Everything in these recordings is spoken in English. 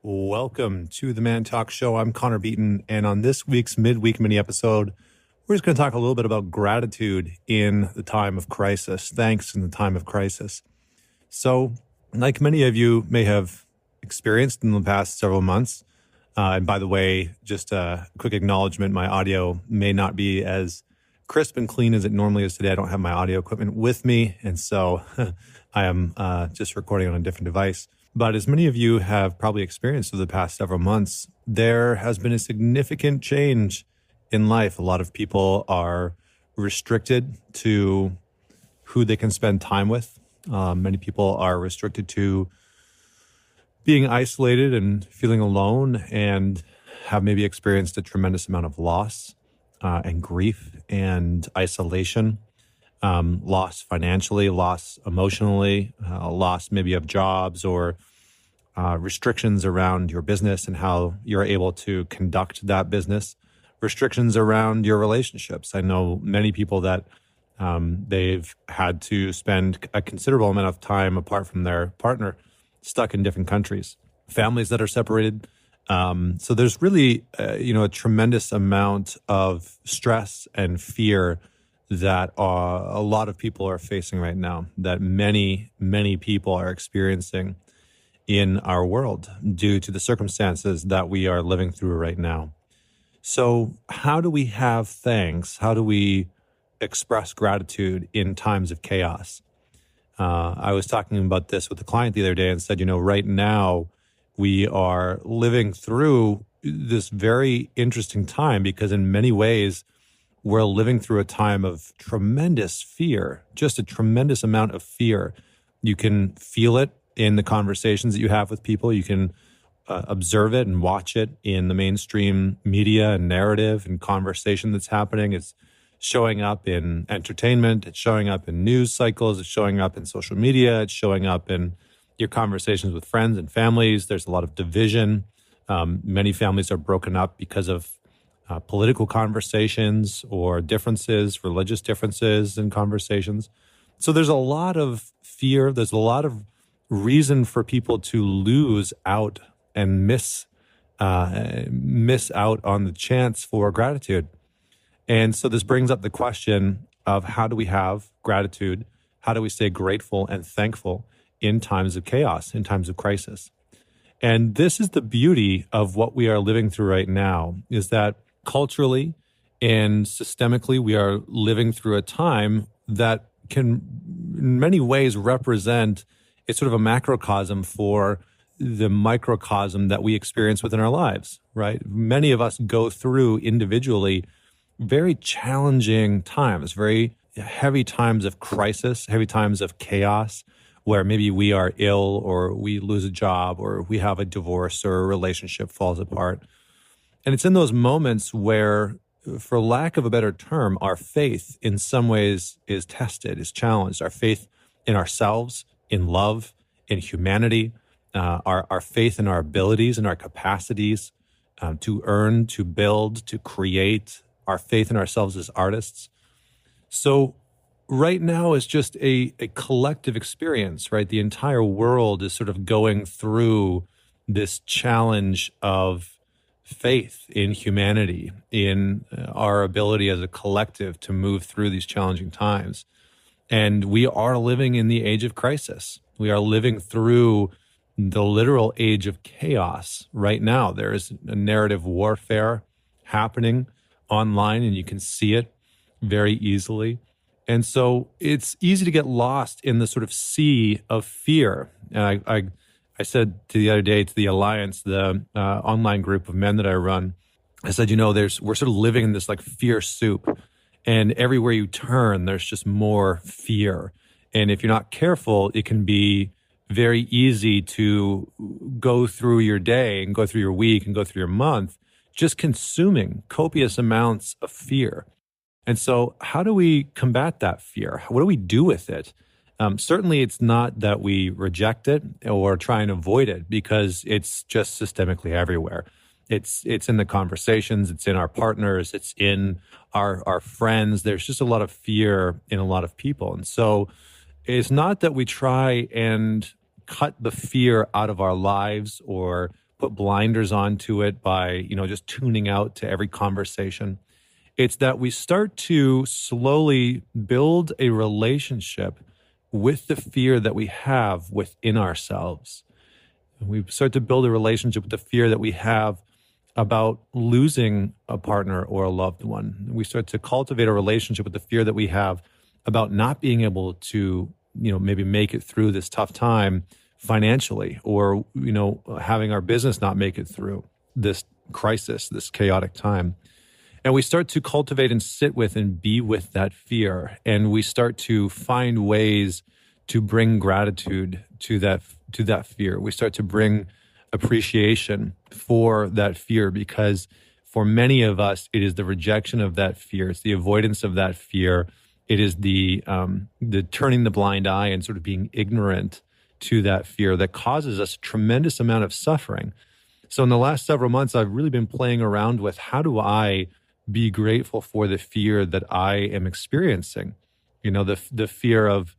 Welcome to the Man Talk Show. I'm Connor Beaton, and on this week's midweek mini episode, we're just going to talk a little bit about gratitude in the time of crisis, thanks in the time of crisis. So, like many of you may have experienced in the past several months, and by the way, just a quick acknowledgement, my audio may not be as crisp and clean as it normally is today. I don't have my audio equipment with me, and so I am just recording on a different device. But as many of you have probably experienced over the past several months, there has been a significant change in life. A lot of people are restricted to who they can spend time with. Many people are restricted to being isolated and feeling alone, and have maybe experienced a tremendous amount of loss and grief and isolation. Loss financially, loss emotionally, loss maybe of jobs or restrictions around your business and how you're able to conduct that business, restrictions around your relationships. I know many people that they've had to spend a considerable amount of time apart from their partner, stuck in different countries, families that are separated. So there's really, a tremendous amount of stress and fear that a lot of people are facing right now, that many, many people are experiencing in our world due to the circumstances that we are living through right now. So how do we have thanks? How do we express gratitude in times of chaos? I was talking about this with a client the other day and said, right now we are living through this very interesting time because in many ways, we're living through a time of tremendous fear, just a tremendous amount of fear. You can feel it in the conversations that you have with people. You can observe it and watch it in the mainstream media and narrative and conversation that's happening. It's showing up in entertainment. It's showing up in news cycles. It's showing up in social media. It's showing up in your conversations with friends and families. There's a lot of division. Many families are broken up because of political conversations or differences, religious differences in conversations. So there's a lot of fear. There's a lot of reason for people to lose out and miss out on the chance for gratitude. And so this brings up the question of how do we have gratitude? How do we stay grateful and thankful in times of chaos, in times of crisis? And this is the beauty of what we are living through right now, is that culturally and systemically, we are living through a time that can, in many ways, represent a sort of a macrocosm for the microcosm that we experience within our lives, right? Many of us go through individually very challenging times, very heavy times of crisis, heavy times of chaos, where maybe we are ill or we lose a job or we have a divorce or a relationship falls apart. And it's in those moments where, for lack of a better term, our faith in some ways is tested, is challenged. Our faith in ourselves, in love, in humanity, our faith in our abilities and our capacities to earn, to build, to create, our faith in ourselves as artists. So right now is just a collective experience, right? The entire world is sort of going through this challenge of faith in humanity, in our ability as a collective to move through these challenging times. And we are living in the age of crisis. We are living through the literal age of chaos right now. There is a narrative warfare happening online, and you can see it very easily. And so it's easy to get lost in the sort of sea of fear. And I said to the other day to the Alliance, the online group of men that I run, I said, we're sort of living in this like fear soup. And everywhere you turn, there's just more fear. And if you're not careful, it can be very easy to go through your day and go through your week and go through your month, just consuming copious amounts of fear. And so how do we combat that fear? What do we do with it? Certainly, it's not that we reject it or try and avoid it, because it's just systemically everywhere. It's in the conversations, it's in our partners, it's in our friends. There's just a lot of fear in a lot of people. And so it's not that we try and cut the fear out of our lives or put blinders onto it by, just tuning out to every conversation. It's that we start to slowly build a relationship with the fear that we have within ourselves. We start to build a relationship with the fear that we have about losing a partner or a loved one. We start to cultivate a relationship with the fear that we have about not being able to, maybe make it through this tough time financially, or, having our business not make it through this crisis, this chaotic time. And we start to cultivate and sit with and be with that fear. And we start to find ways to bring gratitude to that fear. We start to bring appreciation for that fear, because for many of us, it is the rejection of that fear. It's the avoidance of that fear. It is the turning the blind eye and sort of being ignorant to that fear that causes us a tremendous amount of suffering. So in the last several months, I've really been playing around with, how do I be grateful for the fear that I am experiencing? The fear of,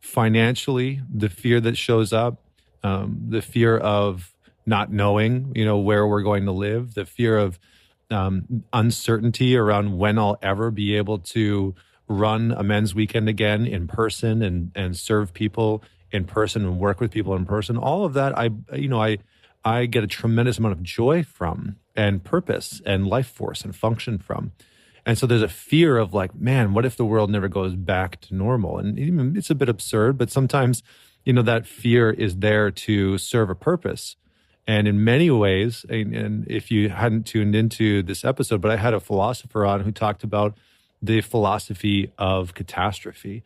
financially, the fear that shows up, the fear of not knowing, where we're going to live, the fear of uncertainty around when I'll ever be able to run a men's weekend again in person and serve people in person and work with people in person. All of that, I get a tremendous amount of joy from, and purpose and life force and function from. And so there's a fear of like, man, what if the world never goes back to normal? And even it's a bit absurd, but sometimes, that fear is there to serve a purpose. And in many ways, and if you hadn't tuned into this episode, but I had a philosopher on who talked about the philosophy of catastrophe.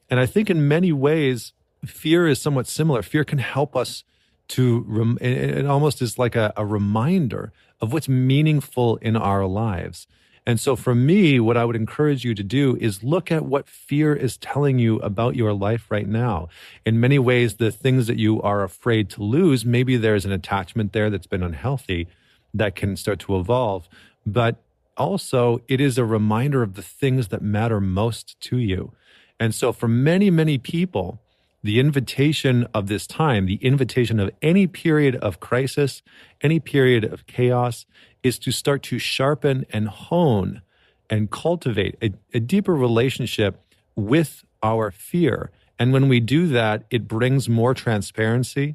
And I think in many ways, fear is somewhat similar. Fear can help us to, it almost is like a reminder of what's meaningful in our lives. And so for me, what I would encourage you to do is look at what fear is telling you about your life right now. In many ways, the things that you are afraid to lose, maybe there's an attachment there that's been unhealthy that can start to evolve. But also, it is a reminder of the things that matter most to you. And so for many, many people, the invitation of this time, the invitation of any period of crisis, any period of chaos, is to start to sharpen and hone and cultivate a deeper relationship with our fear. And when we do that, it brings more transparency,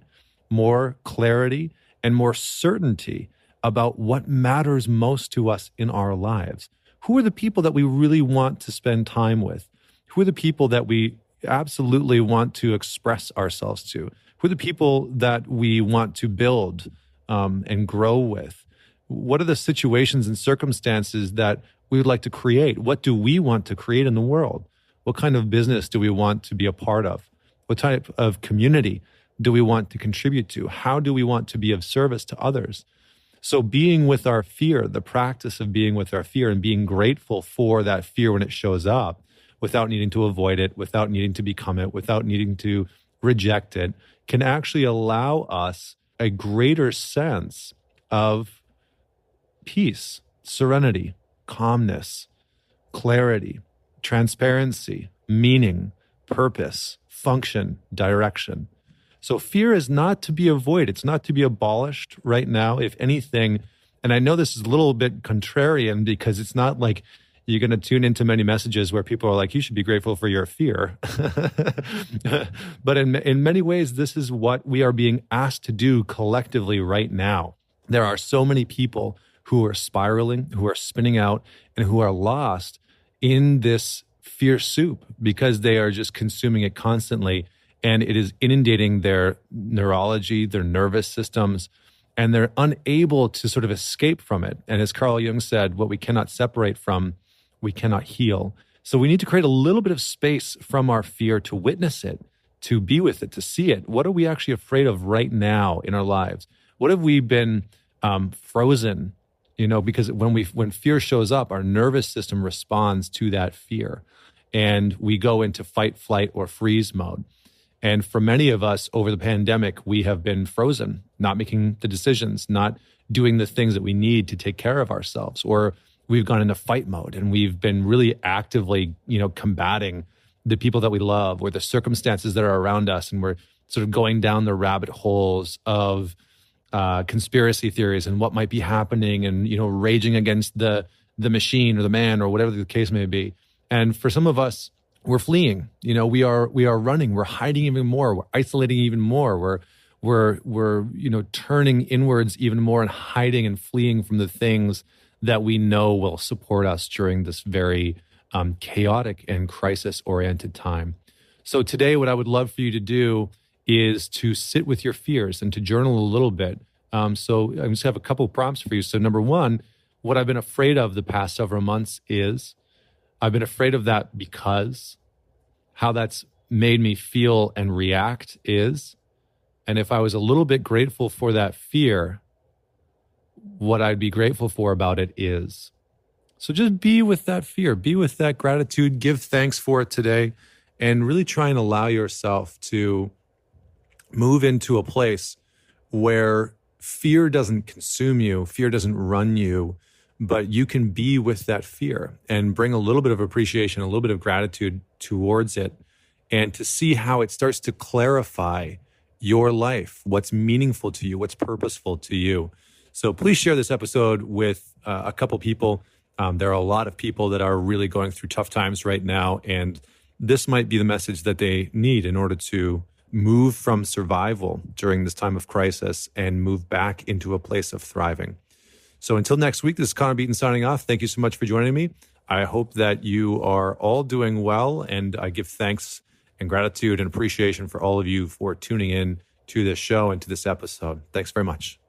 more clarity, and more certainty about what matters most to us in our lives. Who are the people that we really want to spend time with? Who are the people that we absolutely want to express ourselves to? Who are the people that we want to build and grow with? What are the situations and circumstances that we would like to create? What do we want to create in the world? What kind of business do we want to be a part of? What type of community do we want to contribute to? How do we want to be of service to others? So being with our fear, the practice of being with our fear and being grateful for that fear when it shows up, without needing to avoid it, without needing to become it, without needing to reject it, can actually allow us a greater sense of peace, serenity, calmness, clarity, transparency, meaning, purpose, function, direction. So fear is not to be avoided. It's not to be abolished right now. If anything, and I know this is a little bit contrarian because it's not like you're going to tune into many messages where people are like, you should be grateful for your fear. But in many ways, this is what we are being asked to do collectively right now. There are so many people who are spiraling, who are spinning out, and who are lost in this fear soup because they are just consuming it constantly. And it is inundating their neurology, their nervous systems, and they're unable to sort of escape from it. And as Carl Jung said, what we cannot separate from, we cannot heal. So we need to create a little bit of space from our fear to witness it, to be with it, to see it. What are we actually afraid of right now in our lives? What have we been frozen? Because when fear shows up, our nervous system responds to that fear, and we go into fight, flight, or freeze mode. And for many of us over the pandemic, we have been frozen, not making the decisions, not doing the things that we need to take care of ourselves, or we've gone into fight mode and we've been really actively, combating the people that we love or the circumstances that are around us. And we're sort of going down the rabbit holes of conspiracy theories and what might be happening, and raging against the machine or the man or whatever the case may be. And for some of us, we're fleeing. We are running. We're hiding even more. We're isolating even more. We're turning inwards even more and hiding and fleeing from the things that we know will support us during this very chaotic and crisis-oriented time. So today, what I would love for you to do is to sit with your fears and to journal a little bit. So I just have a couple of prompts for you. So number one, what I've been afraid of the past several months is I've been afraid of that because how that's made me feel and react is, and if I was a little bit grateful for that fear, what I'd be grateful for about it is. So just be with that fear, be with that gratitude, give thanks for it today, and really try and allow yourself to move into a place where fear doesn't consume you, fear doesn't run you, but you can be with that fear and bring a little bit of appreciation, a little bit of gratitude towards it, and to see how it starts to clarify your life, what's meaningful to you, what's purposeful to you. So please share this episode with a couple people. There are a lot of people that are really going through tough times right now, and this might be the message that they need in order to move from survival during this time of crisis and move back into a place of thriving. So until next week, this is Connor Beaton signing off. Thank you so much for joining me. I hope that you are all doing well, and I give thanks and gratitude and appreciation for all of you for tuning in to this show and to this episode. Thanks very much.